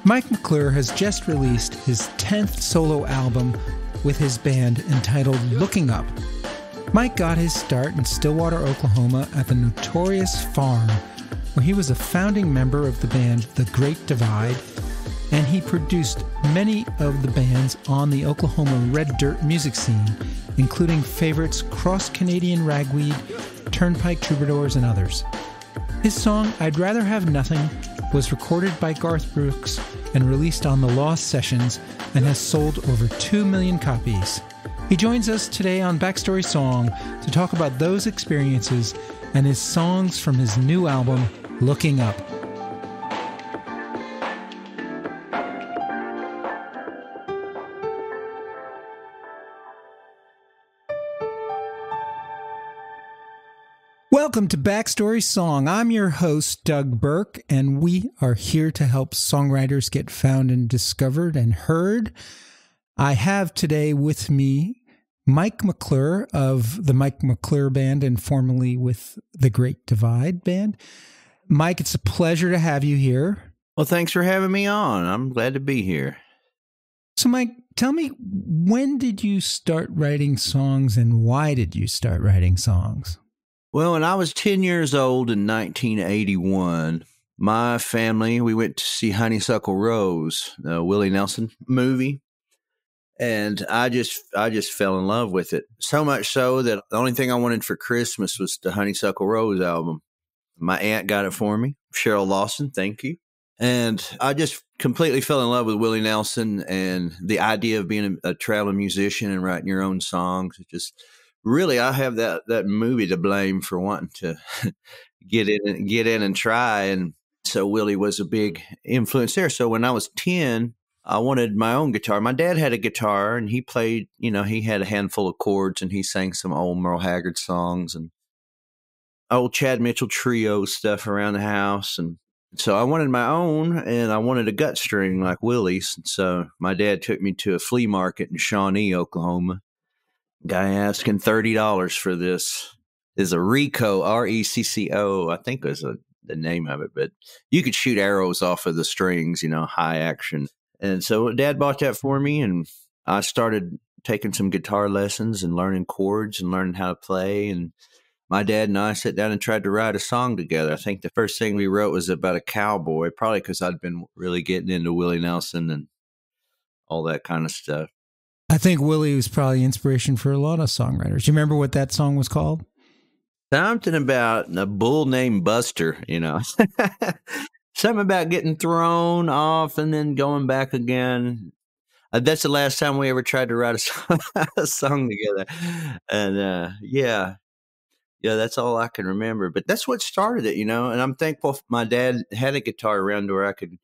Mike McClure has just released his 10th solo album with his band entitled Looking Up. Mike got his start in Stillwater, Oklahoma at the notorious Farm, where he was a founding member of the band The Great Divide, and he produced many of the bands on the Oklahoma red dirt music scene, including favorites Cross Canadian Ragweed, Turnpike Troubadours, and others. His song, I'd Rather Have Nothing, was recorded by Garth Brooks and released on the Lost Sessions and has sold over 2 million copies. He joins us today on Backstory Song to talk about those experiences and his songs from his new album, Looking Up. Welcome to Backstory Song. I'm your host, Doug Burke, and we are here to help songwriters get found and discovered and heard. I have today with me Mike McClure of the Mike McClure Band and formerly with the Great Divide Band. Mike, it's a pleasure to have you here. Well, thanks for having me on. I'm glad to be here. So, Mike, tell me, when did you start writing songs and why did you start writing songs? Well, when I was 10 years old in 1981, my family, we went to see Honeysuckle Rose, the Willie Nelson movie, and I just fell in love with it. So much so that the only thing I wanted for Christmas was the Honeysuckle Rose album. My aunt got it for me, Cheryl Lawson, thank you. And I just completely fell in love with Willie Nelson and the idea of being a traveling musician and writing your own songs. It just really, I have that movie to blame for wanting to get in and try. And so Willie was a big influence there. So when I was 10, I wanted my own guitar. My dad had a guitar and he played, he had a handful of chords and he sang some old Merle Haggard songs and old Chad Mitchell trio stuff around the house. And so I wanted my own and I wanted a gut string like Willie's. And so my dad took me to a flea market in Shawnee, Oklahoma. Guy asking $30 for this is a Recco, R-E-C-C-O, I think was the name of it, but you could shoot arrows off of the strings, high action. And so Dad bought that for me, and I started taking some guitar lessons and learning chords and learning how to play. And my dad and I sat down and tried to write a song together. I think the first thing we wrote was about a cowboy, probably because I'd been really getting into Willie Nelson and all that kind of stuff. I think Willie was probably inspiration for a lot of songwriters. You remember what that song was called? Something about a bull named Buster, Something about getting thrown off and then going back again. That's the last time we ever tried to write a song together. And yeah, that's all I can remember. But that's what started it, and I'm thankful my dad had a guitar around where I could,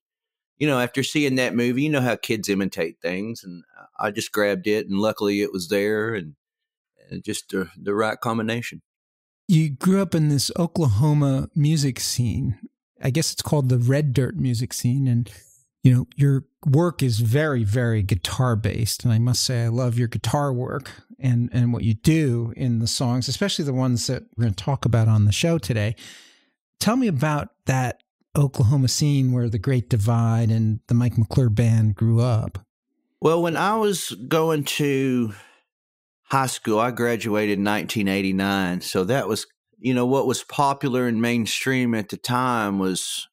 after seeing that movie, how kids imitate things. And I just grabbed it, and luckily it was there, and just the right combination. You grew up in this Oklahoma music scene. I guess it's called the red dirt music scene. And, your work is very, very guitar-based. And I must say I love your guitar work and what you do in the songs, especially the ones that we're going to talk about on the show today. Tell me about that Oklahoma scene where the Great Divide and the Mike McClure Band grew up. Well, when I was going to high school, I graduated in 1989. So that was, what was popular and mainstream at the time was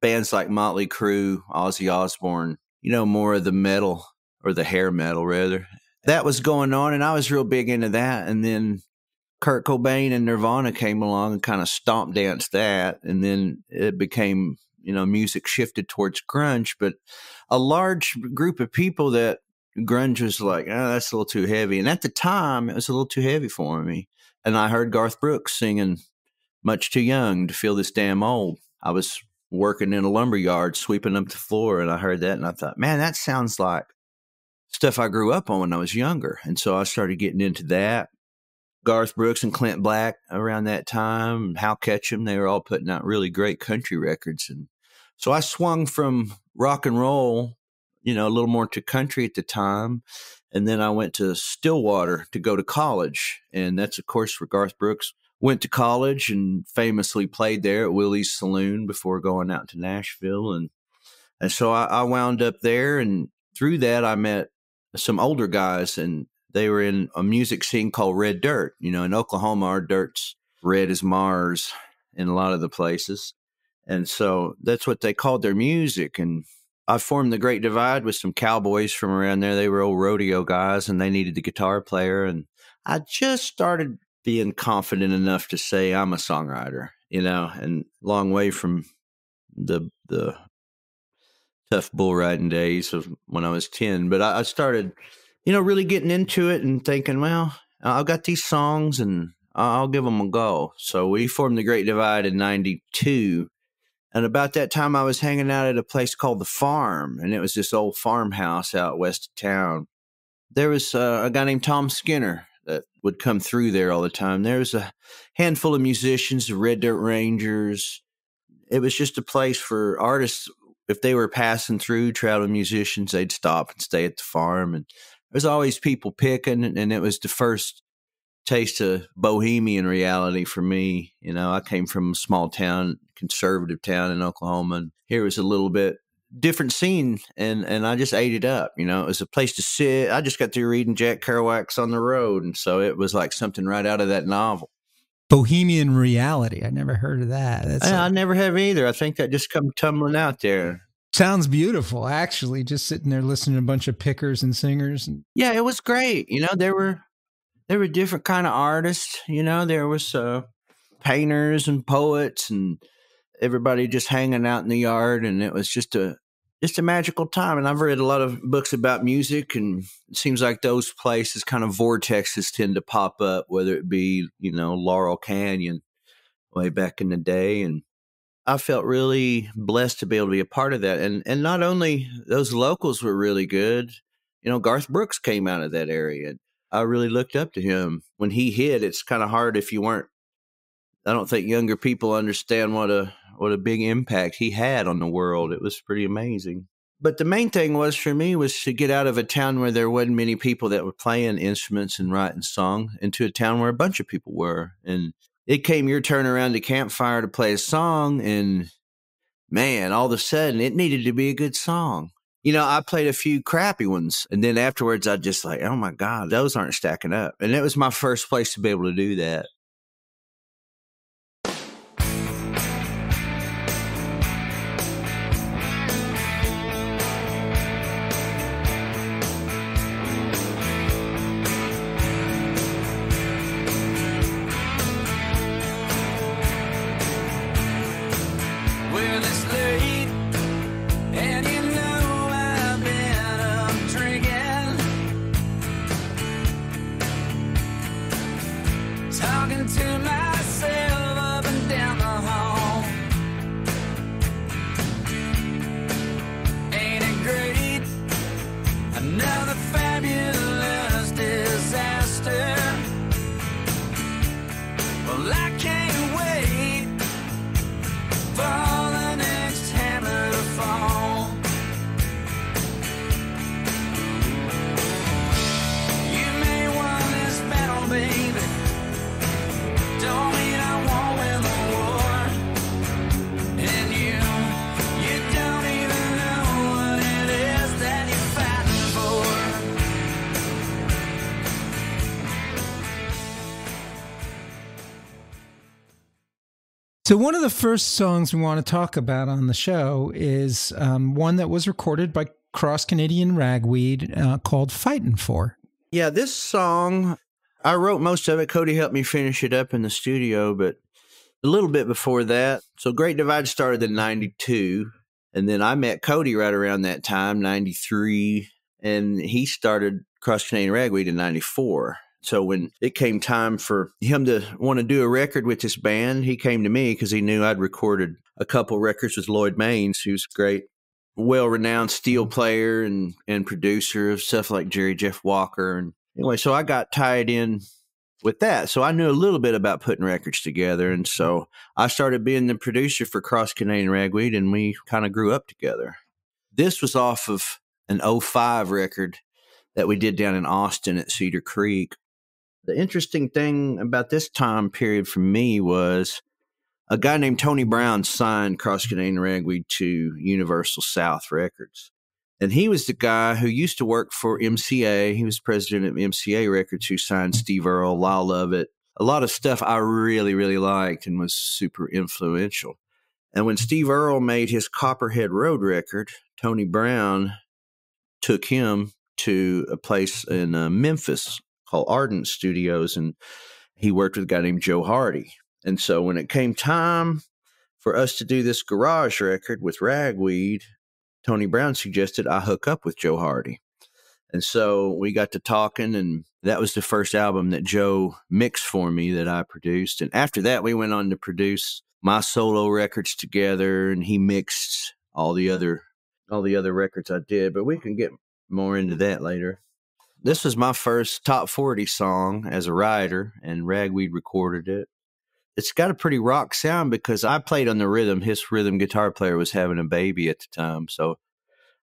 bands like Motley Crue, Ozzy Osbourne, more of the metal or the hair metal rather. That was going on and I was real big into that. And then Kurt Cobain and Nirvana came along and kind of stomp danced that. And then it became, music shifted towards grunge, but a large group of people that grunge was like, that's a little too heavy. And at the time, it was a little too heavy for me. And I heard Garth Brooks singing Much Too Young to Feel This Damn Old. I was working in a lumber yard, sweeping up the floor, and I heard that, and I thought, man, that sounds like stuff I grew up on when I was younger. And so I started getting into that. Garth Brooks and Clint Black around that time, Hal Ketchum, they were all putting out really great country records. And so I swung from rock and roll, a little more to country at the time. And then I went to Stillwater to go to college. And that's, of course, where Garth Brooks went to college and famously played there at Willie's Saloon before going out to Nashville. And so I wound up there. And through that, I met some older guys, and they were in a music scene called Red Dirt. You know, in Oklahoma, our dirt's red as Mars in a lot of the places. And so that's what they called their music. And I formed the Great Divide with some cowboys from around there. They were old rodeo guys, and they needed a guitar player. And I just started being confident enough to say I'm a songwriter, you know, and long way from the tough bull riding days of when I was 10. But I started, you know, really getting into it and thinking, well, I've got these songs and I'll give them a go. So we formed the Great Divide in 92. And about that time, I was hanging out at a place called The Farm, and it was this old farmhouse out west of town. There was a guy named Tom Skinner that would come through there all the time. There was a handful of musicians, the Red Dirt Rangers. It was just a place for artists. If they were passing through, traveling musicians, they'd stop and stay at the farm. And there was always people picking, and it was the first taste of bohemian reality for me. You know, I came from a small town, conservative town in Oklahoma, and here was a little bit different scene, and I just ate it up. You know, it was a place to sit. I just got through reading Jack Kerouac's On the Road, and so it was like something right out of that novel. Bohemian reality. I never heard of that. I never have either. I think that just come tumbling out there. Sounds beautiful, actually, just sitting there listening to a bunch of pickers and singers. Yeah, it was great. You know, there were different kind of artists. You know, there was painters and poets and everybody just hanging out in the yard, and it was just a magical time. And I've read a lot of books about music, and it seems like those places, kind of vortexes, tend to pop up, whether it be, you know, Laurel Canyon way back in the day. And I felt really blessed to be able to be a part of that. And not only those locals were really good, you know, Garth Brooks came out of that area. I really looked up to him. When he hit, it's kind of hard if you weren't. I don't think younger people understand what a big impact he had on the world. It was pretty amazing. But the main thing was for me was to get out of a town where there wasn't many people that were playing instruments and writing song into a town where a bunch of people were. And it came your turn around the campfire to play a song, and man, all of a sudden it needed to be a good song. You know, I played a few crappy ones, and then afterwards I just like, oh my God, those aren't stacking up. And it was my first place to be able to do that. So one of the first songs we want to talk about on the show is one that was recorded by Cross Canadian Ragweed called Fightin' For. Yeah, this song, I wrote most of it. Cody helped me finish it up in the studio, but a little bit before that. So Great Divide started in 92, and then I met Cody right around that time, 93, and he started Cross Canadian Ragweed in 94. So when it came time for him to want to do a record with this band, he came to me because he knew I'd recorded a couple records with Lloyd Maines, who's a great, well-renowned steel player and producer of stuff like Jerry Jeff Walker. And anyway, so I got tied in with that. So I knew a little bit about putting records together. And so I started being the producer for Cross Canadian Ragweed, and we kind of grew up together. This was off of an '05 record that we did down in Austin at Cedar Creek. The interesting thing about this time period for me was a guy named Tony Brown signed Cross Canadian Ragweed to Universal South Records. And he was the guy who used to work for MCA. He was president of MCA Records, who signed Steve Earle, Lyle Lovett, a lot of stuff I really, really liked and was super influential. And when Steve Earle made his Copperhead Road record, Tony Brown took him to a place in Memphis called Ardent Studios, and he worked with a guy named Joe Hardy. And so when it came time for us to do this garage record with Ragweed, Tony Brown suggested I hook up with Joe Hardy. And so we got to talking, and that was the first album that Joe mixed for me that I produced. And after that, we went on to produce my solo records together, and he mixed all the other records I did. But we can get more into that later. This was my first top 40 song as a writer, and Ragweed recorded it. It's got a pretty rock sound because I played on the rhythm. His rhythm guitar player was having a baby at the time, so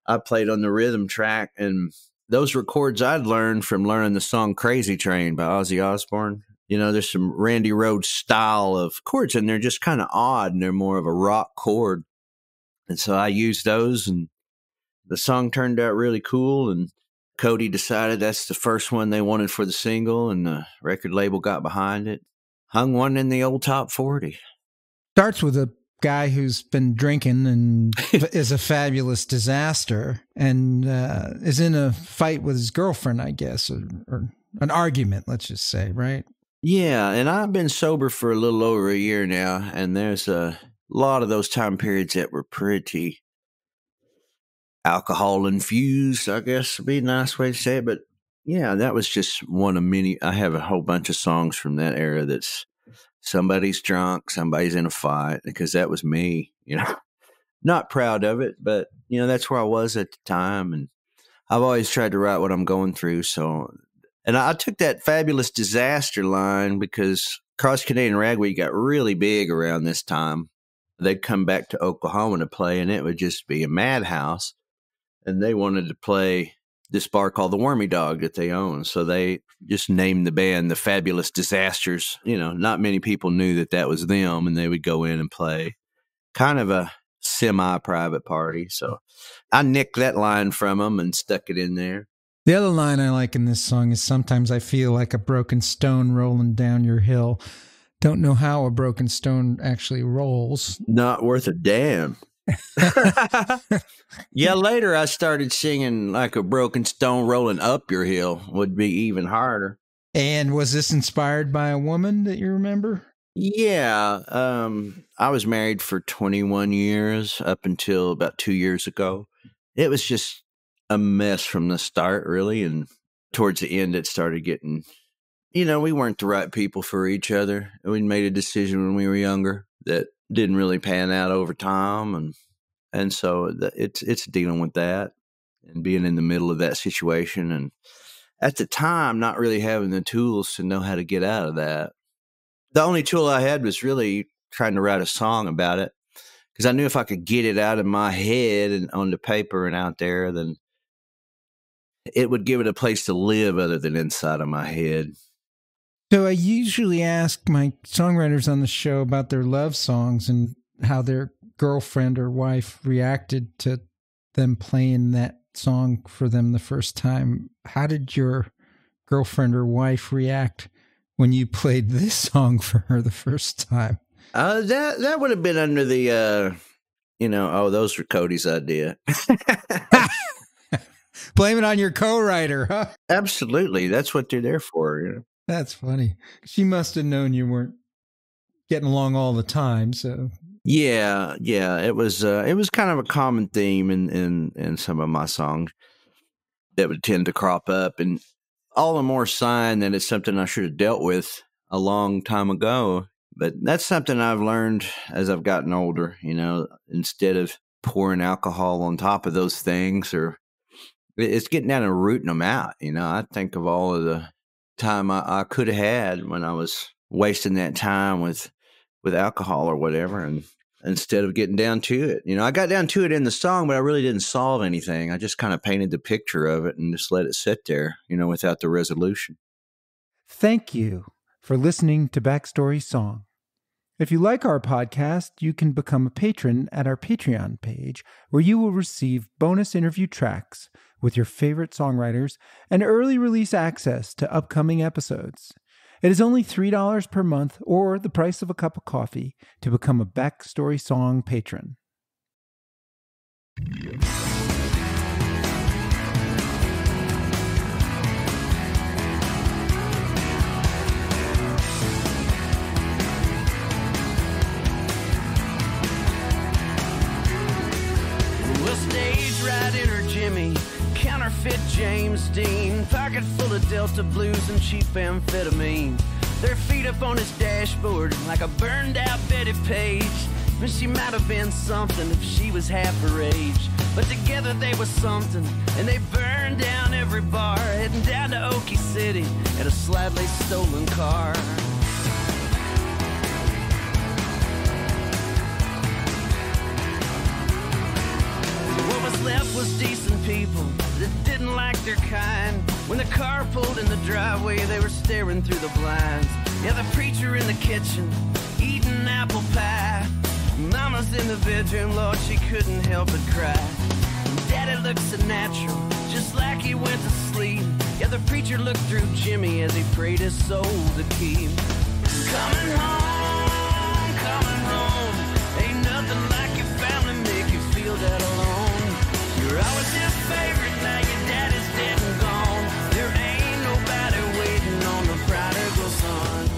I played on the rhythm track, and those were chords I'd learned from learning the song Crazy Train by Ozzy Osbourne. You know, there's some Randy Rhoads style of chords, and they're just kind of odd, and they're more of a rock chord. And so I used those, and the song turned out really cool, and Cody decided that's the first one they wanted for the single, and the record label got behind it. Hung one in the old top 40. Starts with a guy who's been drinking and is a fabulous disaster and is in a fight with his girlfriend, I guess, or an argument, let's just say, right? Yeah, and I've been sober for a little over a year now, and there's a lot of those time periods that were pretty alcohol infused, I guess would be a nice way to say it. But yeah, that was just one of many. I have a whole bunch of songs from that era that's somebody's drunk, somebody's in a fight, because that was me, you know. Not proud of it, but, you know, that's where I was at the time. And I've always tried to write what I'm going through. So, and I took that fabulous disaster line because Cross Canadian Ragweed got really big around this time. They'd come back to Oklahoma to play, and it would just be a madhouse. And they wanted to play this bar called the Wormy Dog that they own. So they just named the band the Fabulous Disasters. You know, not many people knew that that was them, and they would go in and play kind of a semi-private party. So I nicked that line from them and stuck it in there. The other line I like in this song is sometimes I feel like a broken stone rolling down your hill. Don't know how a broken stone actually rolls. Not worth a damn. Yeah, later I started singing like a broken stone rolling up your hill would be even harder. And was this inspired by a woman that you remember? Yeah, I was married for 21 years up until about 2 years ago. It was just a mess from the start, really, and towards the end it started getting, you know, we weren't the right people for each other. We made a decision when we were younger that didn't really pan out over time, and so it's dealing with that and being in the middle of that situation, and at the time not really having the tools to know how to get out of that. The only tool I had was really trying to write a song about it, because I knew if I could get it out of my head and onto paper and out there, then it would give it a place to live other than inside of my head. So I usually ask my songwriters on the show about their love songs and how their girlfriend or wife reacted to them playing that song for them the first time. How did your girlfriend or wife react when you played this song for her the first time? That would have been under the, oh, those were Cody's idea. Blame it on your co-writer, huh? Absolutely. That's what they're there for. You know? That's funny. She must have known you weren't getting along all the time, so... Yeah. It was kind of a common theme in some of my songs that would tend to crop up, and all the more sign that it's something I should have dealt with a long time ago. But that's something I've learned as I've gotten older, you know, instead of pouring alcohol on top of those things, or it's getting down and rooting them out. You know, I think of all of the time I could have had when I was wasting that time with alcohol or whatever, and instead of getting down to it, you know, I got down to it in the song, but I really didn't solve anything. I just kind of painted the picture of it and just let it sit there, you know, without the resolution. Thank you for listening to Backstory Song. If you like our podcast, you can become a patron at our Patreon page, where you will receive bonus interview tracks with your favorite songwriters and early release access to upcoming episodes. It is only $3 per month or the price of a cup of coffee to become a Backstory Song patron. Stage right in her Jimmy, counterfeit James Dean, pocket full of Delta blues and cheap amphetamine. Their feet up on his dashboard like a burned out Betty Page. But she might have been something if she was half her age. But together they were something, and they burned down every bar, heading down to Okie City in a slightly stolen car. What was left was decent people that didn't like their kind. When the car pulled in the driveway, they were staring through the blinds. Yeah, the preacher in the kitchen, eating apple pie. Mama's in the bedroom, Lord, she couldn't help but cry. Daddy looked so natural, just like he went to sleep. Yeah, the preacher looked through Jimmy as he prayed his soul to keep. Coming home, ain't nothing like your family make you feel that alone. You're always his favorite, now your daddy's dead and gone. There ain't nobody waiting on the prodigal son.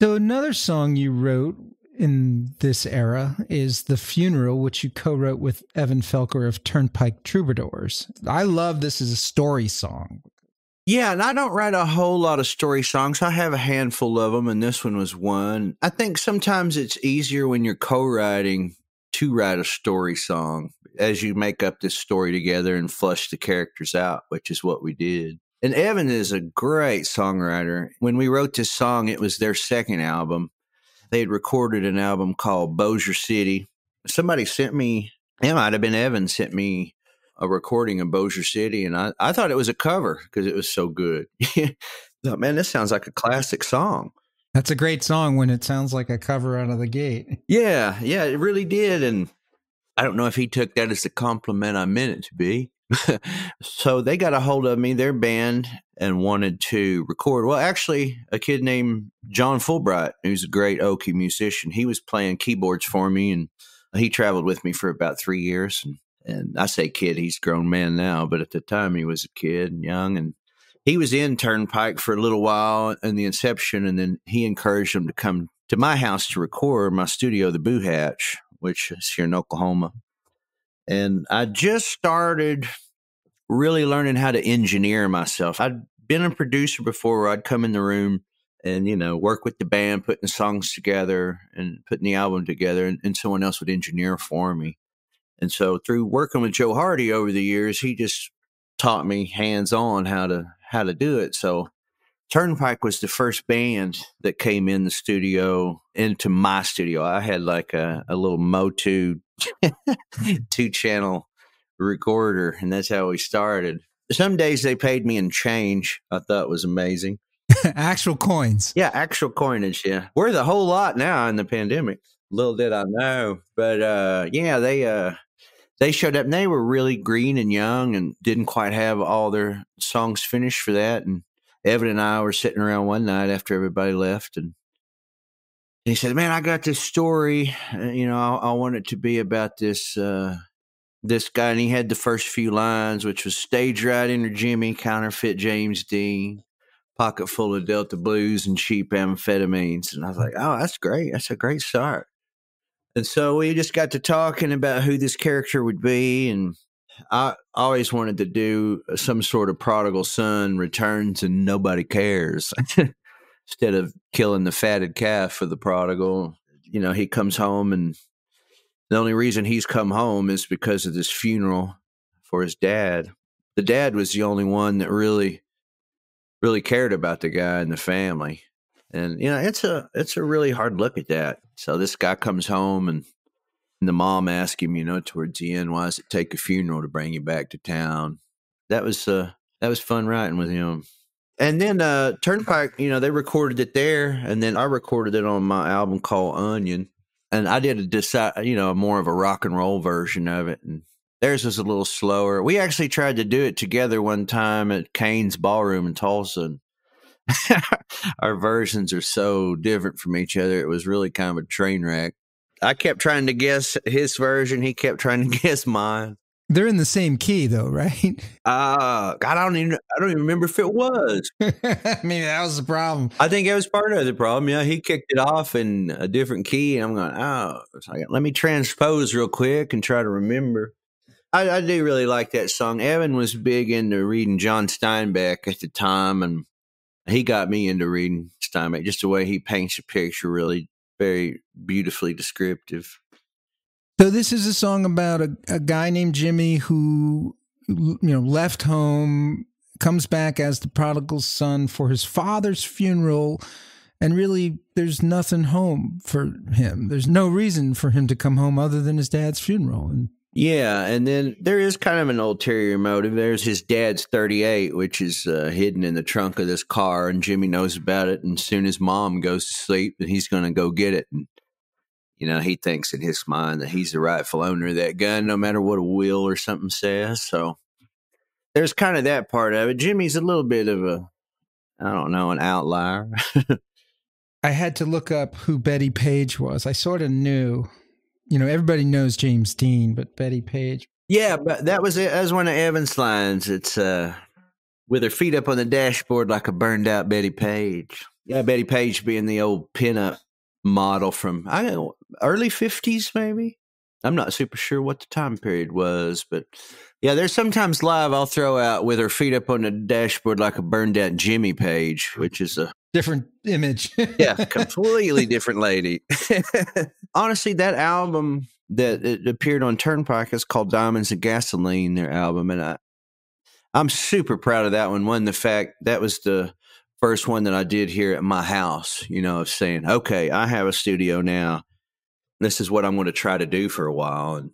So another song you wrote in this era is The Funeral, which you co-wrote with Evan Felker of Turnpike Troubadours. I love this as a story song. Yeah, and I don't write a whole lot of story songs. I have a handful of them, and this one was one. I think sometimes it's easier when you're co-writing to write a story song as you make up this story together and flush the characters out, which is what we did. And Evan is a great songwriter. When we wrote this song, it was their second album. They had recorded an album called Bossier City. Somebody sent me, it might have been Evan, sent me a recording of Bossier City, and I thought it was a cover because it was so good. Thought, man, this sounds like a classic song. That's a great song when it sounds like a cover out of the gate. Yeah, it really did. And I don't know if he took that as the compliment I meant it to be. So they got a hold of me, their band, and wanted to record. Well, actually, a kid named John Fulbright, who's a great Okie musician, he was playing keyboards for me, and he traveled with me for about 3 years. And I say kid, he's a grown man now, but at the time he was a kid and young. And he was in Turnpike for a little while in the inception, and then he encouraged them to come to my house to record my studio, the Boo Hatch, which is here in Oklahoma. And I just started really learning how to engineer myself. I'd been a producer before where I'd come in the room and, work with the band, putting the songs together and putting the album together, and someone else would engineer for me. And so through working with Joe Hardy over the years, he just taught me hands-on how to do it. So Turnpike was the first band that came in the studio, into my studio. I had like a little Motu 2-channel recorder, and that's how we started. Some days they paid me in change. I thought was amazing. Actual coins. Yeah, actual coinage, yeah. Worth a whole lot now in the pandemic. Little did I know. But they showed up, and they were really green and young and didn't quite have all their songs finished for that. And Evan and I were sitting around one night after everybody left, and he said, man, I got this story. I want it to be about this guy. And he had the first few lines, which was stage right into Jimmy, counterfeit James Dean, pocket full of Delta blues and cheap amphetamines. And I was like, oh, that's great. That's a great start. And so we just got to talking about who this character would be. And I always wanted to do some sort of prodigal son returns and nobody cares. Instead of killing the fatted calf for the prodigal, he comes home, and the only reason he's come home is because of this funeral for his dad. The dad was the only one that really cared about the guy and the family. And, it's a really hard look at that. So this guy comes home, and And the mom asked him, towards the end, why does it take a funeral to bring you back to town? That was fun writing with him. And then Turnpike, they recorded it there, and then I recorded it on my album called Onion. And I did more of a rock and roll version of it. And theirs was a little slower. We actually tried to do it together one time at Kane's Ballroom in Tulsa. And our versions are so different from each other. It was really kind of a train wreck. I kept trying to guess his version. He kept trying to guess mine. They're in the same key, though, right? I don't even remember if it was. Maybe that was the problem. I think it was part of the problem. Yeah, he kicked it off in a different key, and I'm going, let me transpose real quick and try to remember. I do really like that song. Evan was big into reading John Steinbeck at the time, and he got me into reading Steinbeck. Just the way he paints a picture, really very beautifully descriptive. So this is a song about a guy named Jimmy who, left home, comes back as the prodigal son for his father's funeral, and really there's nothing home for him. There's no reason for him to come home other than his dad's funeral. Yeah, and then there is kind of an ulterior motive. There's his dad's 38, which is hidden in the trunk of this car, and Jimmy knows about it, and soon as mom goes to sleep, then he's going to go get it. And he thinks in his mind that he's the rightful owner of that gun, no matter what a will or something says. So there's kind of that part of it. Jimmy's a little bit of an outlier. I had to look up who Betty Page was. I sort of knew, everybody knows James Dean, but Betty Page. Yeah, but that was it. That was one of Evan's lines. It's with her feet up on the dashboard like a burned out Betty Page. Yeah, Betty Page being the old pinup model from early 50s, maybe. I'm not super sure what the time period was, but yeah, there's sometimes live I'll throw out with her feet up on the dashboard like a burned out Jimmy Page, which is a different image. Yeah, completely different lady. Honestly, that album that it appeared on Turnpike is called Diamonds and Gasoline, their album, and I'm super proud of that one. One, the fact that was the first one that I did here at my house, of saying, okay, I have a studio now. This is what I'm going to try to do for a while. And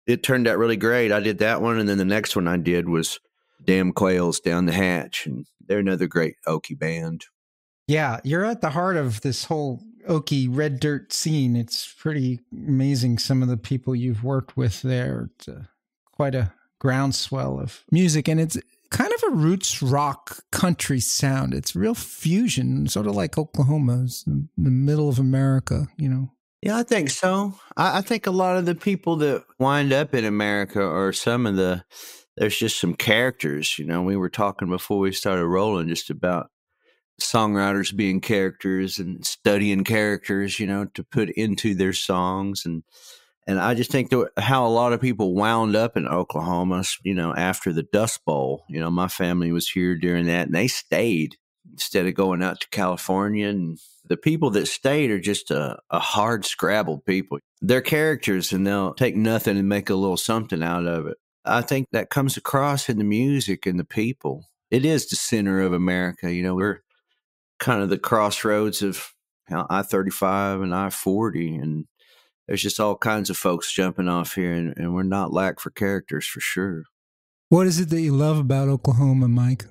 it turned out really great. I did that one. And then the next one I did was Damn Quails Down the Hatch. And they're another great Okie band. Yeah, you're at the heart of this whole Okie red dirt scene. It's pretty amazing, some of the people you've worked with there. It's quite a groundswell of music. And it's kind of a roots rock country sound. It's real fusion, sort of like Oklahoma's in the middle of America, Yeah, I think so. I think a lot of the people that wind up in America are there's just some characters, we were talking before we started rolling just about songwriters being characters and studying characters, to put into their songs. And I just think how a lot of people wound up in Oklahoma, after the Dust Bowl. My family was here during that, and they stayed instead of going out to California. And the people that stayed are just a hard scrabble people. They're characters, and they'll take nothing and make a little something out of it. I think that comes across in the music and the people. It is the center of America. We're kind of the crossroads of I-35 and I-40, and there's just all kinds of folks jumping off here, and we're not lack for characters for sure. What is it that you love about Oklahoma, Mike?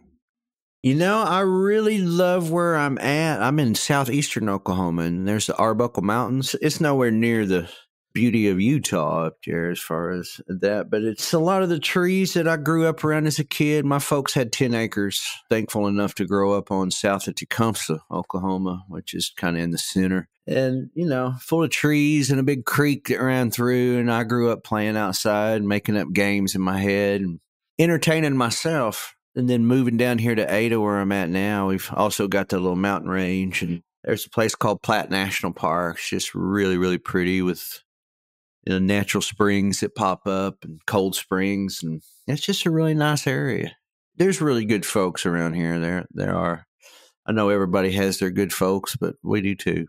I really love where I'm at. I'm in southeastern Oklahoma, and there's the Arbuckle Mountains. It's nowhere near the beauty of Utah up there as far as that, but it's a lot of the trees that I grew up around as a kid. My folks had 10 acres, thankful enough to grow up on south of Tecumseh, Oklahoma, which is kind of in the center. And, full of trees and a big creek that ran through, and I grew up playing outside, making up games in my head and entertaining myself. And then moving down here to Ada, where I'm at now, we've also got the little mountain range, and there's a place called Platte National Park. It's just really, really pretty with natural springs that pop up and cold springs, and it's just a really nice area. There's really good folks around here. There are. I know everybody has their good folks, but we do too.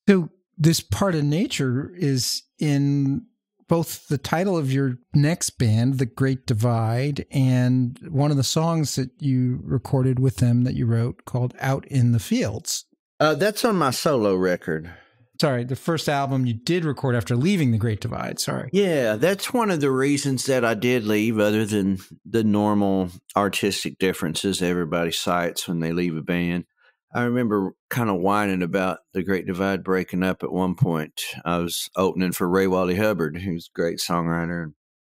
So this part of nature is in both the title of your next band, The Great Divide, and one of the songs that you recorded with them that you wrote called Out in the Fields. That's on my solo record. Sorry, the first album you did record after leaving The Great Divide. Sorry. Yeah, that's one of the reasons that I did leave, other than the normal artistic differences everybody cites when they leave a band. I remember kind of whining about The Great Divide breaking up at one point. I was opening for Ray Wally Hubbard, who's a great songwriter, and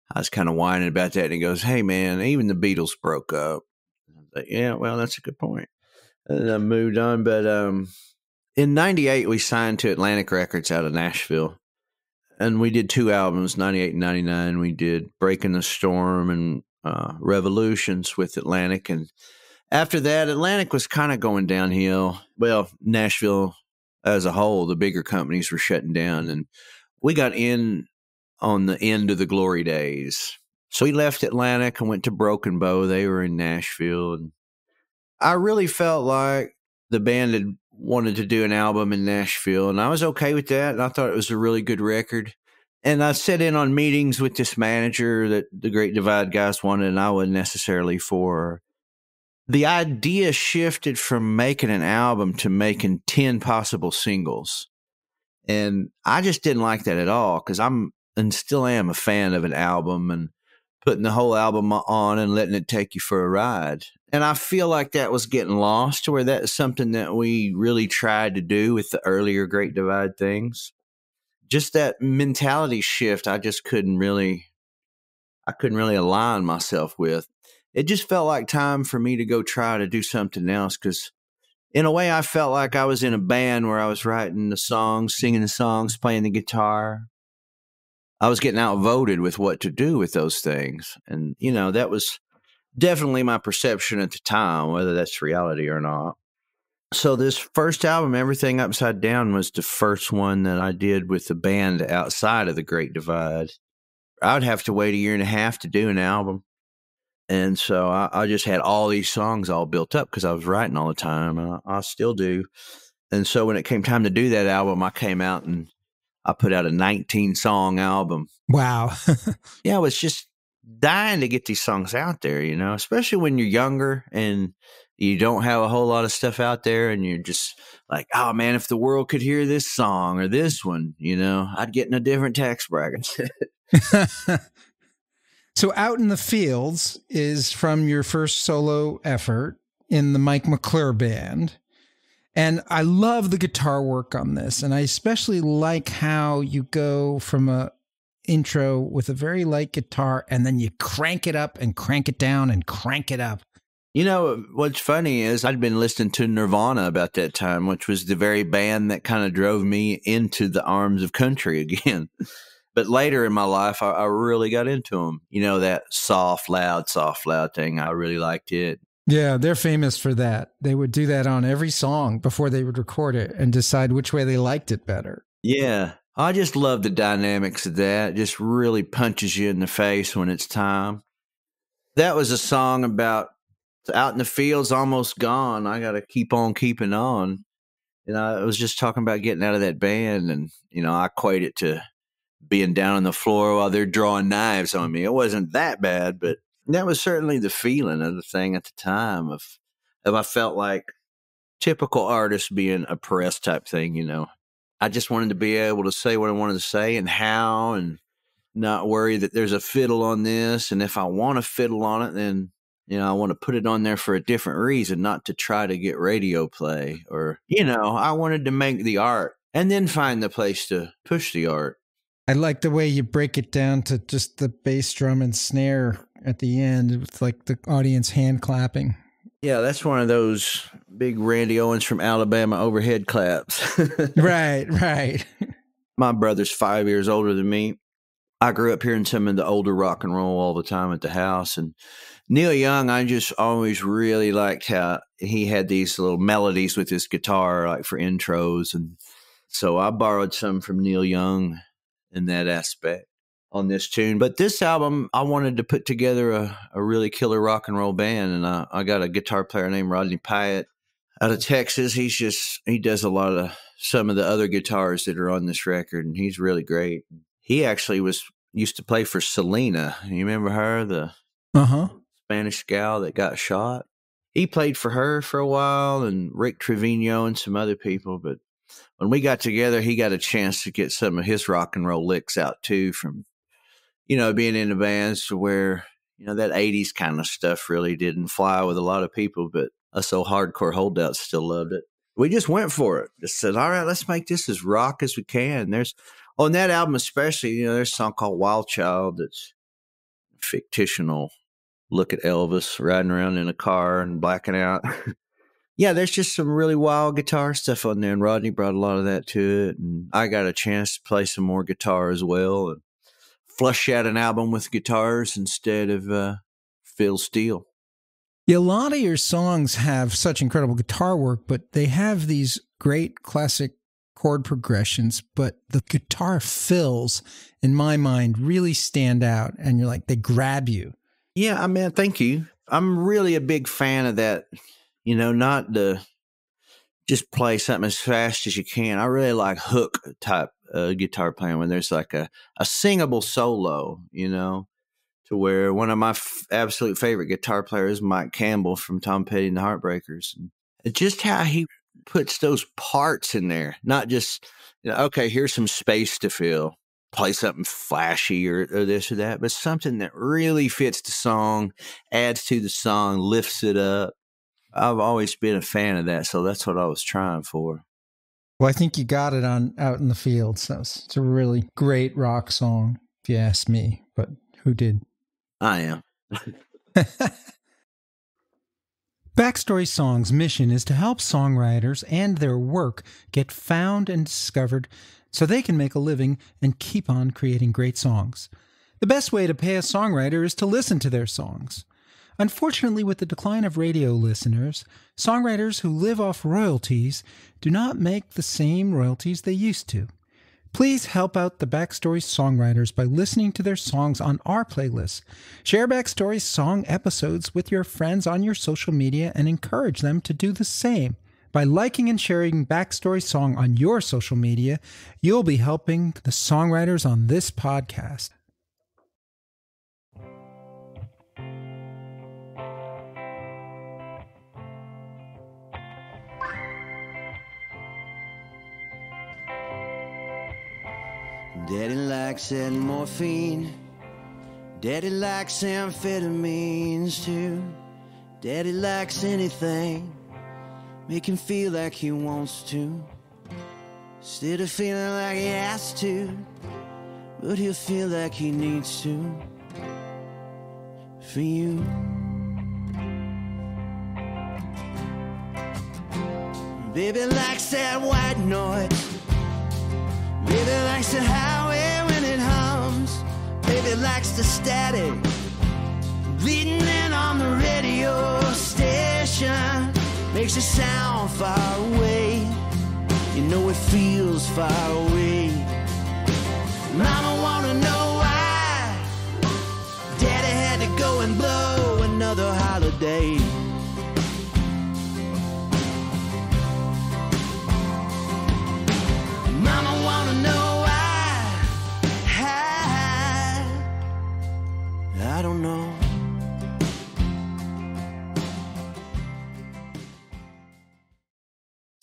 I was kind of whining about that. And he goes, "Hey, man, even the Beatles broke up." I was like, "Yeah, well, that's a good point." And I moved on. But in 98, we signed to Atlantic Records out of Nashville. And we did 2 albums, 98 and 99. We did Breaking the Storm and Revolutions with Atlantic. And after that, Atlantic was kind of going downhill. Well, Nashville as a whole, the bigger companies were shutting down. And we got in on the end of the glory days. So we left Atlantic and went to Broken Bow. They were in Nashville. And I really felt like the band had wanted to do an album in Nashville, and I was okay with that. And I thought it was a really good record. And I sat in on meetings with this manager that the Great Divide guys wanted, and I wasn't necessarily for. The idea shifted from making an album to making 10 possible singles. And I just didn't like that at all, because I'm and still am a fan of an album and putting the whole album on and letting it take you for a ride. And I feel like that was getting lost, where that's something that we really tried to do with the earlier Great Divide things. Just that mentality shift, I couldn't really align myself with. It just felt like time for me to go try to do something else, because in a way I felt like I was in a band where I was writing the songs, singing the songs, playing the guitar. I was getting outvoted with what to do with those things. And, that was definitely my perception at the time, whether that's reality or not. So this first album, Everything Upside Down, was the first one that I did with the band outside of the Great Divide. I would have to wait 1.5 years to do an album. And so I just had all these songs all built up because I was writing all the time. I still do. And so when it came time to do that album, I came out and I put out a 19-song album. Wow. Yeah, I was just dying to get these songs out there, especially when you're younger and you don't have a whole lot of stuff out there, and you're just like, oh, man, if the world could hear this song or this one, I'd get in a different tax bracket. So Out in the Fields is from your first solo effort in the Mike McClure band. And I love the guitar work on this. And I especially like how you go from a intro with a very light guitar and then you crank it up and crank it down and crank it up. What's funny is I'd been listening to Nirvana about that time, which was the very band that kind of drove me into the arms of country again. But later in my life, I really got into them. That soft, loud thing. I really liked it. Yeah, they're famous for that. They would do that on every song before they would record it and decide which way they liked it better. Yeah, I just love the dynamics of that. It just really punches you in the face when it's time. That was a song about out in the fields, almost gone. I got to keep on keeping on. I was just talking about getting out of that band, and, I equate it to being down on the floor while they're drawing knives on me. It wasn't that bad, but that was certainly the feeling of the thing at the time of I felt like typical artist being oppressed type thing, I just wanted to be able to say what I wanted to say and how, and not worry that there's a fiddle on this. And if I want to fiddle on it, then, I want to put it on there for a different reason, not to try to get radio play or, I wanted to make the art and then find the place to push the art. I like the way you break it down to just the bass drum and snare at the end with like the audience hand clapping. Yeah, that's one of those big Randy Owens from Alabama overhead claps. Right. My brother's 5 years older than me. I grew up hearing some of the older rock and roll all the time at the house. And Neil Young, I just always really liked how he had these little melodies with his guitar, like for intros. And so I borrowed some from Neil Young in that aspect on this tune. But this album, I wanted to put together a really killer rock and roll band. And I got a guitar player named Rodney Pyatt. out of Texas. He does a lot of some of the other guitars that are on this record, and he's really great. He actually used to play for Selena. You remember her, the Spanish gal that got shot? He played for her for a while, and Rick Trevino and some other people. But when we got together, he got a chance to get some of his rock and roll licks out too from, being in the bands to where, that 80s kind of stuff really didn't fly with a lot of people, but us old hardcore holdouts still loved it. We just went for it. Just said, all right, let's make this as rock as we can. On that album especially, there's a song called Wild Child that's fictional. Look at Elvis riding around in a car and blacking out. Yeah, there's just some really wild guitar stuff on there, and Rodney brought a lot of that to it. And I got a chance to play some more guitar as well and flush out an album with guitars instead of Phil Steele. Yeah, a lot of your songs have such incredible guitar work, but they have these great classic chord progressions, but the guitar fills, in my mind, really stand out, and you're like, they grab you. Yeah, I mean, thank you. I'm really a big fan of that, not to just play something as fast as you can. I really like hook type guitar playing when there's like a singable solo, to where one of my absolute favorite guitar players, Mike Campbell from Tom Petty and the Heartbreakers. And just how he puts those parts in there, not just, okay, here's some space to fill. Play something flashy or this or that, but something that really fits the song, adds to the song, lifts it up. I've always been a fan of that, so that's what I was trying for. Well, I think you got it out in the field, so it's a really great rock song, if you ask me, but who did? I am. Backstory Song's mission is to help songwriters and their work get found and discovered so they can make a living and keep on creating great songs. The best way to pay a songwriter is to listen to their songs. Unfortunately, with the decline of radio listeners, songwriters who live off royalties do not make the same royalties they used to. Please help out the Backstory songwriters by listening to their songs on our playlist. Share Backstory song episodes with your friends on your social media and encourage them to do the same. By liking and sharing Backstory Song on your social media, you'll be helping the songwriters on this podcast. Daddy likes that morphine. Daddy likes amphetamines too. Daddy likes anything make him feel like he wants to, instead of feeling like he has to, but he'll feel like he needs to, for you. Baby likes that white noise. Baby likes the highway when it hums. Baby likes the static bleeding in on the radio station. Makes it sound far away. You know it feels far away. Mama wanna know why Daddy had to go and blow another holiday. Mama wanna know why. I don't know.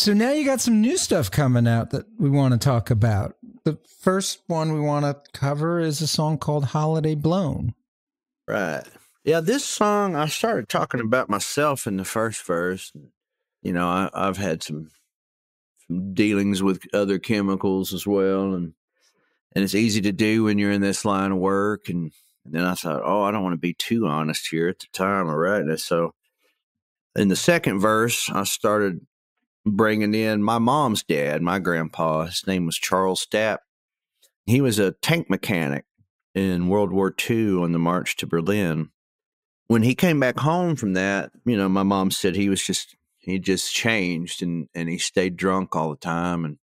So now you got some new stuff coming out that we want to talk about. The first one we want to cover is a song called Holiday Blown. Right. Yeah, this song, I started talking about myself in the first verse. I've had some dealings with other chemicals as well, and it's easy to do when you're in this line of work. And then I thought, I don't want to be too honest here at the time of writing it. So in the second verse, I started bringing in my mom's dad, my grandpa. His name was Charles Stapp. He was a tank mechanic in World War II on the march to Berlin. When he came back home from that, my mom said he just changed and he stayed drunk all the time. And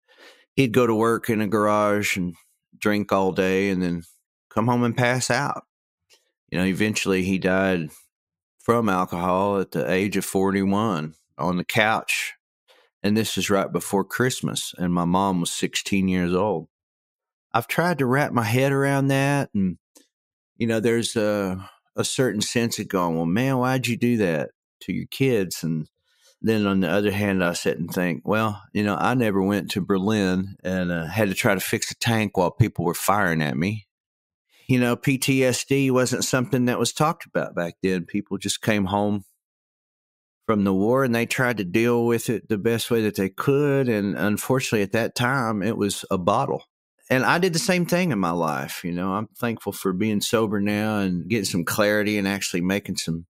he'd go to work in a garage and drink all day and then come home and pass out. Eventually he died from alcohol at the age of 41 on the couch And this is right before Christmas, and my mom was 16 years old. I've tried to wrap my head around that, and there's a certain sense of going, well, man, why'd you do that to your kids? And then on the other hand, I sit and think, well, I never went to Berlin and had to try to fix a tank while people were firing at me. PTSD wasn't something that was talked about back then. People just came home from the war and they tried to deal with it the best way that they could. And unfortunately, at that time, it was a bottle. And I did the same thing in my life. I'm thankful for being sober now and getting some clarity and actually making some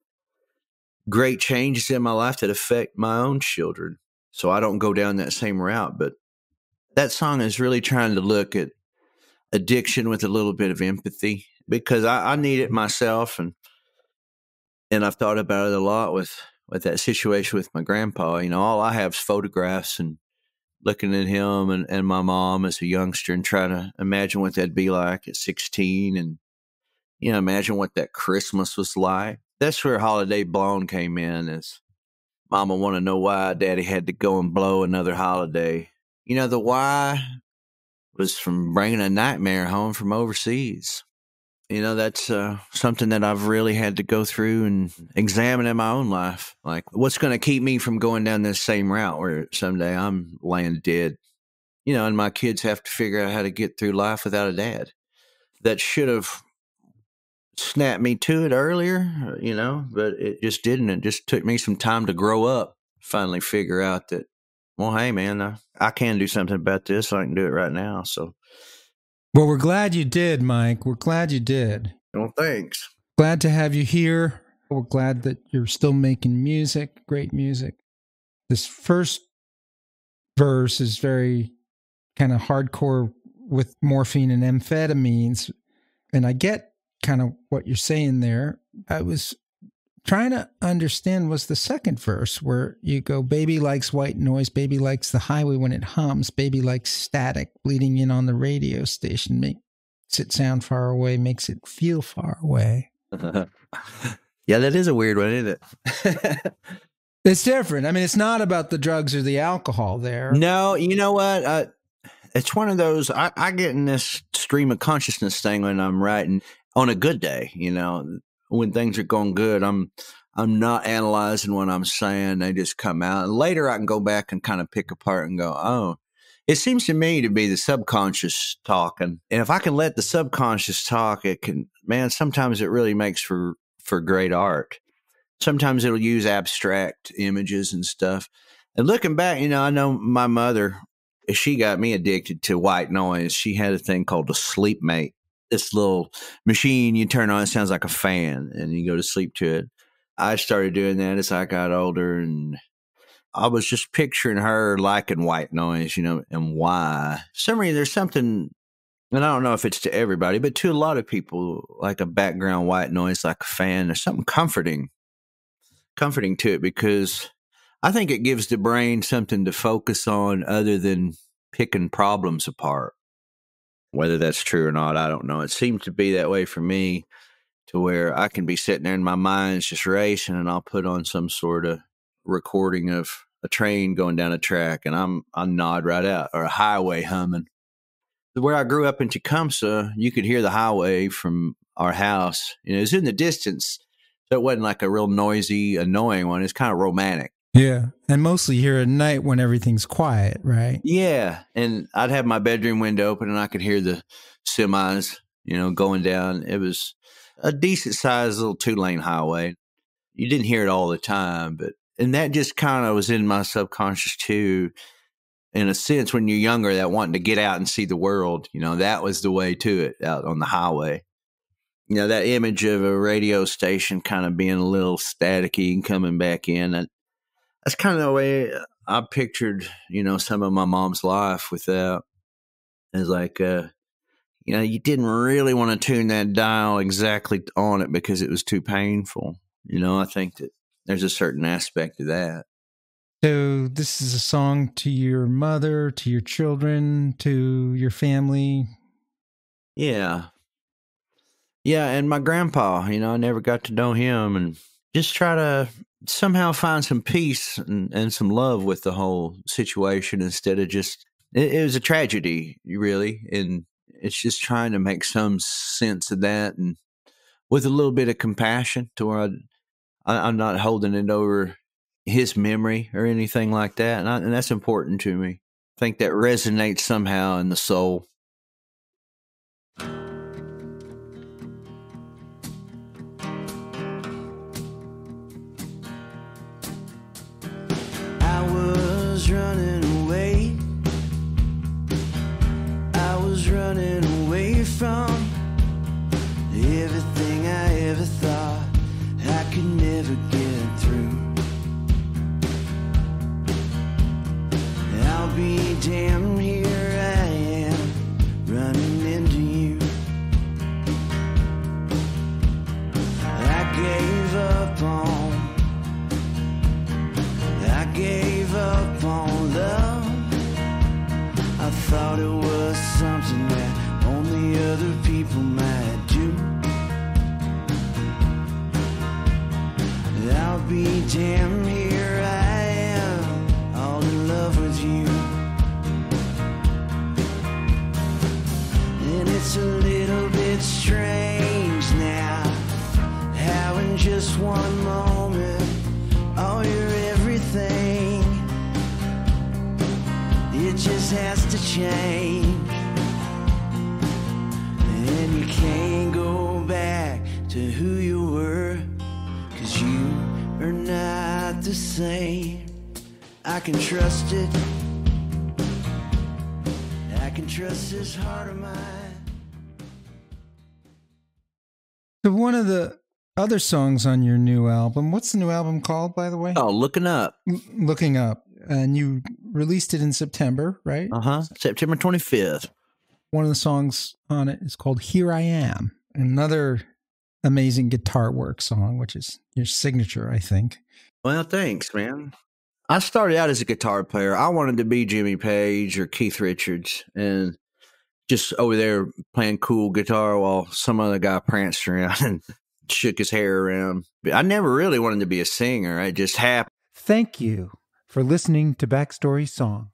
great changes in my life that affect my own children. So I don't go down that same route. But that song is really trying to look at addiction with a little bit of empathy, because I need it myself. And I've thought about it a lot with that situation with my grandpa. All I have is photographs and looking at him and my mom as a youngster and trying to imagine what that'd be like at 16 and, imagine what that Christmas was like. That's where Holiday Blown came in, is Mama want to know why Daddy had to go and blow another holiday. The why was from bringing a nightmare home from overseas. That's something that I've really had to go through and examine in my own life. Like, what's going to keep me from going down this same route where someday I'm laying dead? And my kids have to figure out how to get through life without a dad. That should have snapped me to it earlier, but it just didn't. It just took me some time to grow up, finally figure out that, well, hey, man, I can do something about this. I can do it right now. So. Well, we're glad you did, Mike. We're glad you did. Well, thanks. Glad to have you here. We're glad that you're still making music, great music. This first verse is very kind of hardcore with morphine and amphetamines. And I get kind of what you're saying there. I was trying to understand, was the second verse where you go, baby likes white noise, baby likes the highway when it hums, baby likes static bleeding in on the radio station, makes it sound far away, makes it feel far away. Yeah, that is a weird one, isn't it? It's different. I mean, it's not about the drugs or the alcohol there. No, you know what? It's one of those, I get in this stream of consciousness thing when I'm writing on a good day, when things are going good. I'm not analyzing what I'm saying. They just come out. And later I can go back and kind of pick apart and go, oh, it seems to me to be the subconscious talking. And if I can let the subconscious talk, it can, man, sometimes it really makes for great art. Sometimes it'll use abstract images and stuff. And looking back, I know my mother, she got me addicted to white noise. She had a thing called a sleep mate. This little machine you turn on, it sounds like a fan, and you go to sleep to it. I started doing that as I got older, and I was just picturing her liking white noise, and why. For some reason, there's something, and I don't know if it's to everybody, but to a lot of people, like a background white noise, like a fan, there's something comforting to it, because I think it gives the brain something to focus on other than picking problems apart. Whether that's true or not, I don't know. It seems to be that way for me, to where I can be sitting there and my mind's just racing, and I'll put on some sort of recording of a train going down a track, and I nod right out, or a highway humming. Where I grew up in Tecumseh, you could hear the highway from our house. It was in the distance, so it wasn't like a real noisy, annoying one. It's kind of romantic. Yeah. And mostly here at night when everything's quiet, right? Yeah. And I'd have my bedroom window open and I could hear the semis, going down. It was a decent sized little 2-lane highway. You didn't hear it all the time, and that just kind of was in my subconscious too. In a sense, when you're younger, that wanting to get out and see the world, that was the way to it, out on the highway. That image of a radio station kind of being a little staticky and coming back in. That's kind of the way I pictured, some of my mom's life with that. It's like, you didn't really want to tune that dial exactly on it because it was too painful. I think that there's a certain aspect of that. So this is a song to your mother, to your children, to your family. Yeah. Yeah, and my grandpa, I never got to know him, and just try to somehow find some peace and some love with the whole situation instead of just, it was a tragedy, really. And it's just trying to make some sense of that and with a little bit of compassion to where I'm not holding it over his memory or anything like that. And that's important to me. I think that resonates somehow in the soul. I was running away. I was running away from everything I ever thought I could never get through. I'll be damned, here I am, running into you. I gave up on love. I thought it was something that only other people might do. I'll be damned, here I am, all in love with you. And it's a little bit strange now, how in just one moment, all your everything, it just has to change. And you can't go back to who you were, 'cause you are not the same. I can trust it, I can trust this heart of mine. So one of the other songs on your new album, what's the new album called, by the way? Oh, Looking Up. Looking Up. And you released it in September, right? September 25th. One of the songs on it is called Here I Am. Another amazing guitar work song, which is your signature, I think. Well, thanks, man. I started out as a guitar player. I wanted to be Jimmy Page or Keith Richards and just over there playing cool guitar while some other guy pranced around and shook his hair around. I never really wanted to be a singer. It just happened. Thank you for listening to Backstory Song.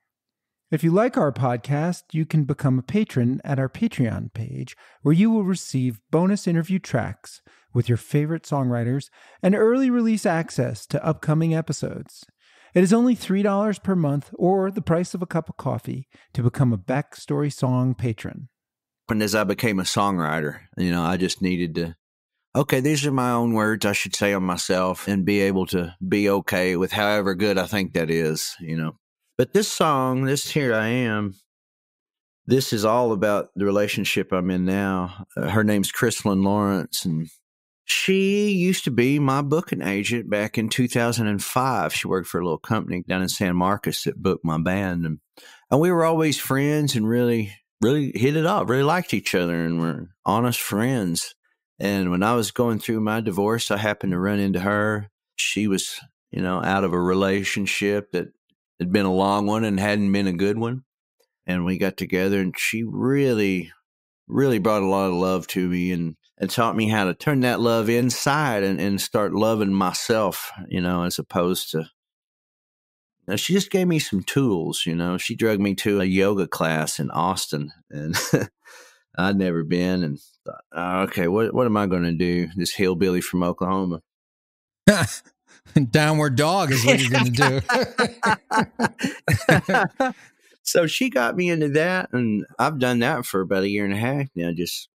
If you like our podcast, you can become a patron at our Patreon page, where you will receive bonus interview tracks with your favorite songwriters and early release access to upcoming episodes. It is only $3 per month or the price of a cup of coffee to become a Backstory Song patron. And as I became a songwriter, I just needed to, okay, these are my own words I should say on myself and be able to be okay with however good I think that is, But this song, this Here I Am, this is all about the relationship I'm in now. Her name's Chrislyn Lawrence, and she used to be my booking agent back in 2005. She worked for a little company down in San Marcos that booked my band. And we were always friends and really, really hit it off, really liked each other and were honest friends. And when I was going through my divorce, I happened to run into her. She was, out of a relationship that had been a long one and hadn't been a good one. And we got together and she really, really brought a lot of love to me and taught me how to turn that love inside and start loving myself, as opposed to, she just gave me some tools, she drugged me to a yoga class in Austin and I'd never been and thought, oh, okay, what am I going to do? This hillbilly from Oklahoma. Downward dog is what you're going to do. So she got me into that, and I've done that for about a year and a half now. Just,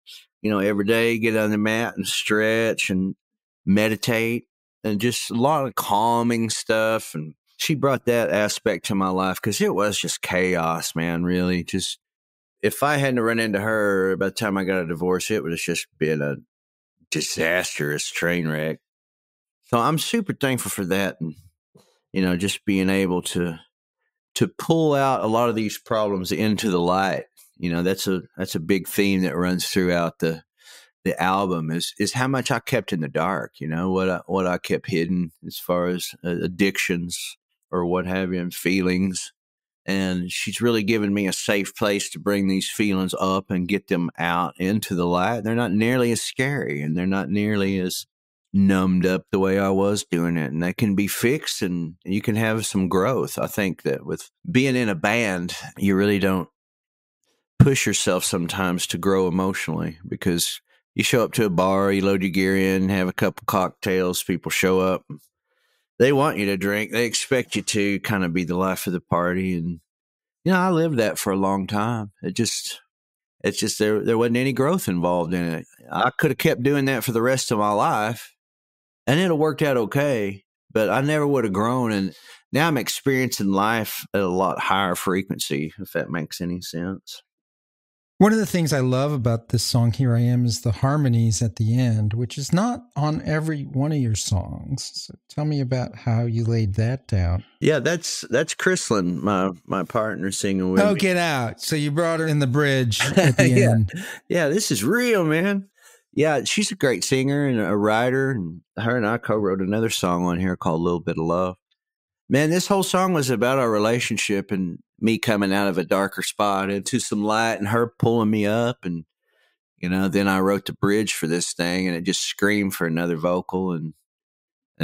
every day get on the mat and stretch and meditate and just a lot of calming stuff. And she brought that aspect to my life because it was just chaos, man, really. Just if I hadn't run into her by the time I got a divorce, it would have just been a disastrous train wreck. So I'm super thankful for that. And, just being able to pull out a lot of these problems into the light, that's a big theme that runs throughout the album is how much I kept in the dark, what I kept hidden as far as addictions or what have you and feelings. And she's really given me a safe place to bring these feelings up and get them out into the light. They're not nearly as scary and they're not nearly as numbed up the way I was doing it. And that can be fixed and you can have some growth. I think that with being in a band, you really don't push yourself sometimes to grow emotionally because you show up to a bar, you load your gear in, have a couple cocktails, people show up. They want you to drink. They expect you to kind of be the life of the party. And, I lived that for a long time. It's just there wasn't any growth involved in it. I could have kept doing that for the rest of my life and it'll worked out okay, but I never would have grown. And now I'm experiencing life at a lot higher frequency, if that makes any sense. One of the things I love about this song, Here I Am, is the harmonies at the end, which is not on every one of your songs. So tell me about how you laid that down. Yeah, that's Chrislyn, my partner singing with me. Oh, get out. So you brought her in the bridge at the end. Yeah, this is real, man. Yeah, she's a great singer and a writer, and her and I co-wrote another song on here called A Little Bit of Love. Man, this whole song was about our relationship and me coming out of a darker spot into some light and her pulling me up. And, then I wrote the bridge for this thing and it just screamed for another vocal. And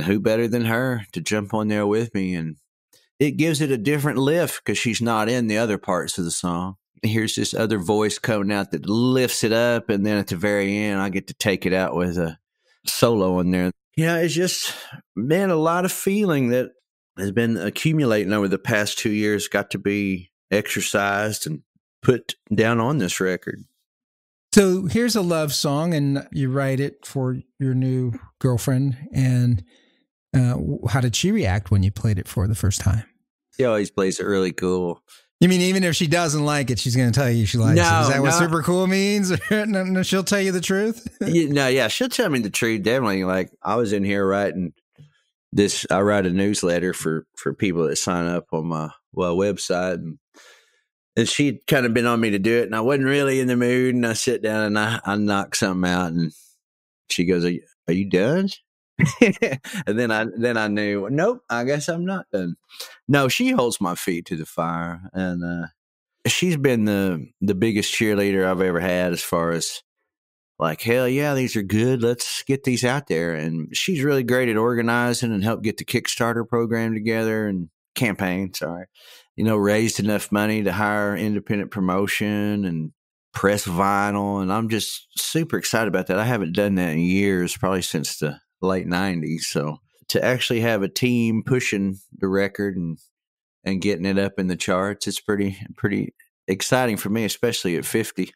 who better than her to jump on there with me? And it gives it a different lift because she's not in the other parts of the song. Here's this other voice coming out that lifts it up. And then at the very end, I get to take it out with a solo in there. It's just, man, a lot of feeling that has been accumulating over the past 2 years, got to be exercised and put down on this record. So here's a love song, and you write it for your new girlfriend. And how did she react when you played it for the first time? She always plays it really cool. You mean even if she doesn't like it, she's going to tell you she likes it? Is that what super cool means? No, she'll tell you the truth? She'll tell me the truth, definitely. Like, I was in here writing this. I write a newsletter for people that sign up on my website, and she'd kind of been on me to do it, and I wasn't really in the mood. And I sit down and I knock something out, and she goes, "Are you done?" And then I knew, nope, I guess I'm not done. No, she holds my feet to the fire, and she's been the biggest cheerleader I've ever had as far as, like, hell yeah, these are good. Let's get these out there. And she's really great at organizing and help get the Kickstarter program together and campaign. Raised enough money to hire independent promotion and press vinyl. And I'm just super excited about that. I haven't done that in years, probably since the late 90s. So to actually have a team pushing the record and getting it up in the charts, it's pretty exciting for me, especially at 50.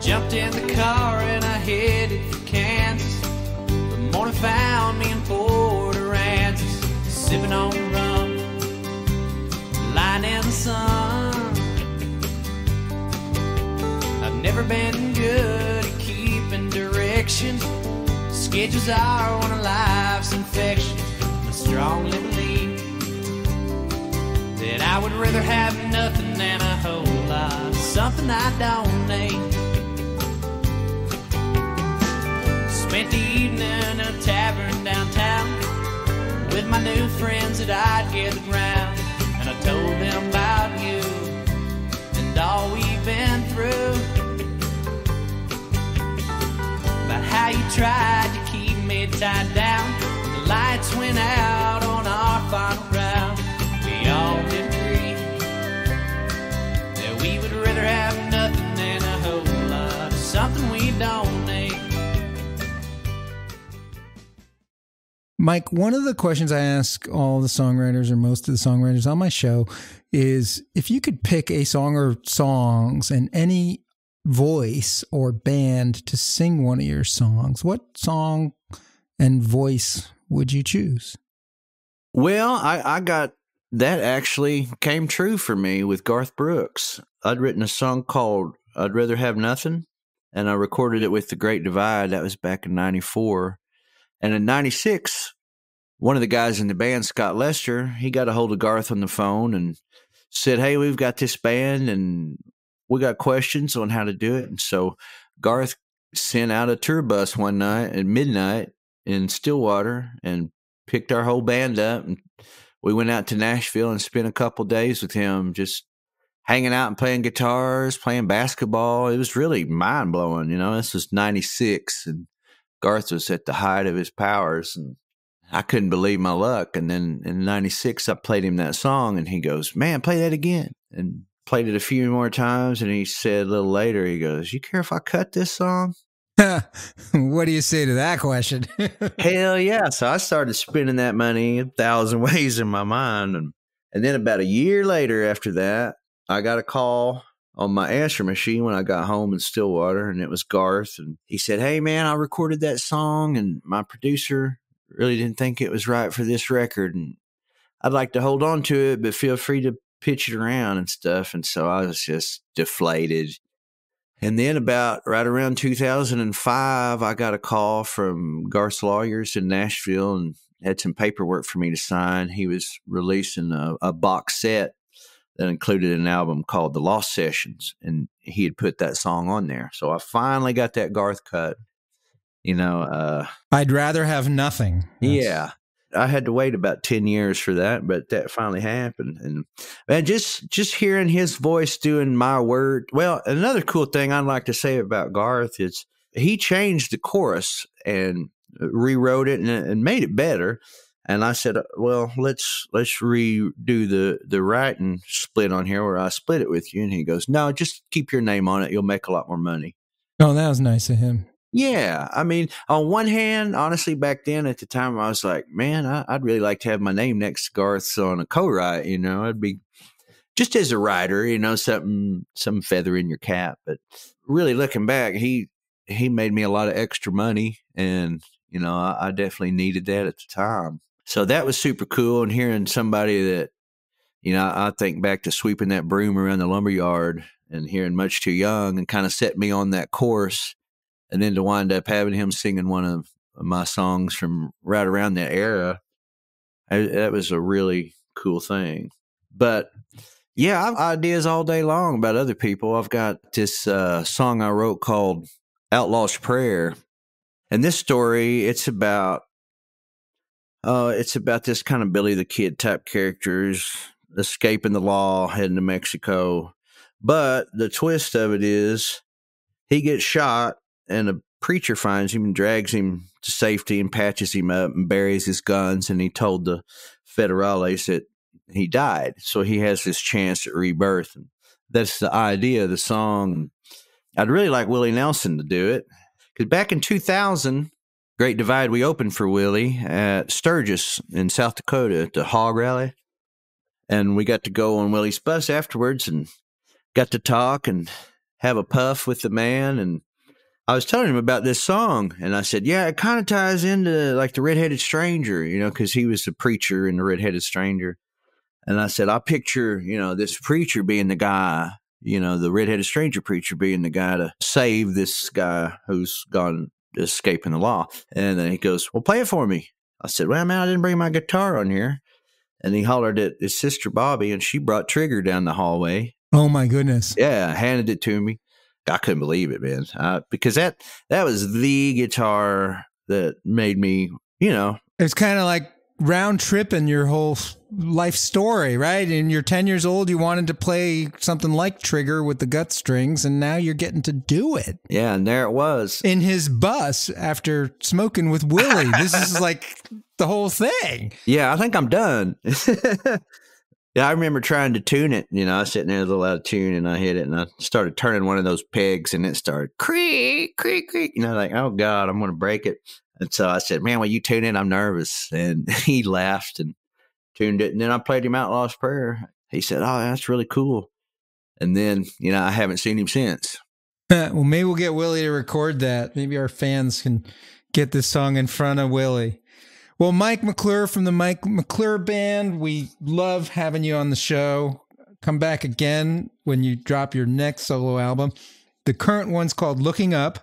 Jumped in the car and I headed for Kansas. The morning found me in Port Aransas, sipping on rum, lying in the sun. I've never been good at keeping direction. Schedules are one of life's infections. I strongly believe that I would rather have nothing than a whole lot, something I don't need. Spent the evening in a tavern downtown with my new friends that I'd gathered round, and I told them about you and all we've been through, about how you tried to keep me tied down. The lights went out on our final round. We all did agree that we would rather have nothing than a whole lot of something we don't need. Mike, one of the questions I ask all the songwriters or most of the songwriters on my show is if you could pick a song or songs and any voice or band to sing one of your songs, what song and voice would you choose? Well, I got that actually came true for me with Garth Brooks. I'd written a song called I'd Rather Have Nothing, and I recorded it with The Great Divide. That was back in 94. And in 96, one of the guys in the band, Scott Lester, he got a hold of Garth on the phone and said, hey, we've got this band and we got questions on how to do it. And so Garth sent out a tour bus one night at midnight in Stillwater and picked our whole band up. And we went out to Nashville and spent a couple days with him, just hanging out and playing guitars, playing basketball. It was really mind blowing. This was 96 and Garth was at the height of his powers, and I couldn't believe my luck. And then in 96, I played him that song and he goes, man, play that again. And played it a few more times. And he said a little later, he goes, you care if I cut this song? What do you say to that question? Hell yeah. So I started spending that money 1,000 ways in my mind. And then about a year later after that, I got a call on my answer machine when I got home in Stillwater, and it was Garth. And he said, hey, man, I recorded that song, and my producer really didn't think it was right for this record. And I'd like to hold on to it, but feel free to pitch it around and stuff. And so I was just deflated. And then right around 2005, I got a call from Garth's lawyers in Nashville and had some paperwork for me to sign. He was releasing a box set that included an album called The Lost Sessions, and he had put that song on there. So I finally got that Garth cut. I'd rather have nothing. Yeah. I had to wait about 10 years for that, but that finally happened. And man, just hearing his voice doing My Word. Well, another cool thing I'd like to say about Garth is he changed the chorus and rewrote it and made it better. And I said, well, let's redo the writing split on here where I split it with you. And he goes, no, just keep your name on it. You'll make a lot more money. Oh, that was nice of him. Yeah. I mean, on one hand, honestly, back then at the time, I was like, man, I'd really like to have my name next to Garth's on a co-write, I'd be just as a writer, some feather in your cap. But really looking back, he made me a lot of extra money, and, I definitely needed that at the time. So that was super cool. And hearing somebody that, I think back to sweeping that broom around the lumberyard and hearing Much Too Young and kind of set me on that course. And then to wind up having him singing one of my songs from right around that era, that was a really cool thing. But yeah, I've ideas all day long about other people. I've got this song I wrote called Outlaw's Prayer. And this story, it's about this kind of Billy the Kid type characters escaping the law, heading to Mexico. But the twist of it is he gets shot, and a preacher finds him and drags him to safety and patches him up and buries his guns. And he told the federales that he died. So he has this chance at rebirth. And that's the idea of the song. I'd really like Willie Nelson to do it. Because back in 2000, Great Divide, we opened for Willie at Sturgis in South Dakota at the Hog Rally. And we got to go on Willie's bus afterwards and got to talk and have a puff with the man. And I was telling him about this song, and I said, yeah, it kind of ties into like the Redheaded Stranger, because he was the preacher in the Redheaded Stranger. And I said, I picture, this preacher being the guy, the Redheaded Stranger preacher being the guy to save this guy who's gone escaping the law. And then he goes, well, play it for me. I said, well, man, I didn't bring my guitar on here. And he hollered at his sister Bobby, and she brought Trigger down the hallway. Oh, my goodness. Yeah, handed it to me. I couldn't believe it, man, because that was the guitar that made me, It's kind of like round tripping your whole life story, right? And you're 10 years old, you wanted to play something like Trigger with the gut strings, and now you're getting to do it. Yeah, and there it was. In his bus after smoking with Willie. This is like the whole thing. Yeah, I think I'm done. Yeah, I remember trying to tune it. I was sitting there a little out of tune, and I hit it, and I started turning one of those pegs, and it started creak, creak, creak. Like, oh, God, I'm going to break it. And so I said, man, will you tune it? I'm nervous. And he laughed and tuned it. And then I played him Outlaw's Prayer. He said, oh, that's really cool. And then, I haven't seen him since. Well, maybe we'll get Willie to record that. Maybe our fans can get this song in front of Willie. Well, Mike McClure from the Mike McClure Band, we love having you on the show. Come back again when you drop your next solo album. The current one's called Looking Up,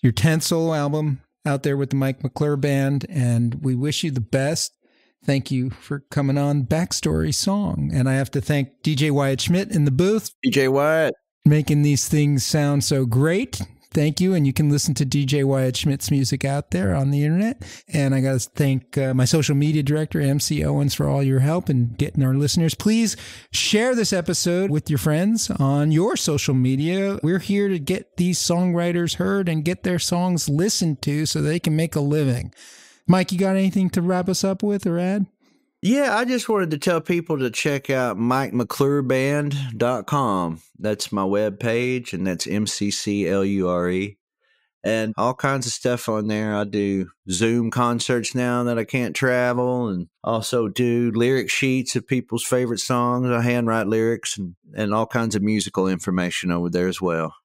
your 10th solo album out there with the Mike McClure Band, and we wish you the best. Thank you for coming on Backstory Song. And I have to thank DJ Wyatt Schmidt in the booth. DJ Wyatt. Making these things sound so great. Thank you. And you can listen to DJ Wyatt Schmidt's music out there on the internet. And I got to thank my social media director, MC Owens, for all your help in getting our listeners. Please share this episode with your friends on your social media. We're here to get these songwriters heard and get their songs listened to so they can make a living. Mike, you got anything to wrap us up with or add? Yeah, I just wanted to tell people to check out MikeMcClureBand.com. That's my webpage, and that's MCCLURE. And all kinds of stuff on there. I do Zoom concerts now that I can't travel, and also do lyric sheets of people's favorite songs. I handwrite lyrics and all kinds of musical information over there as well.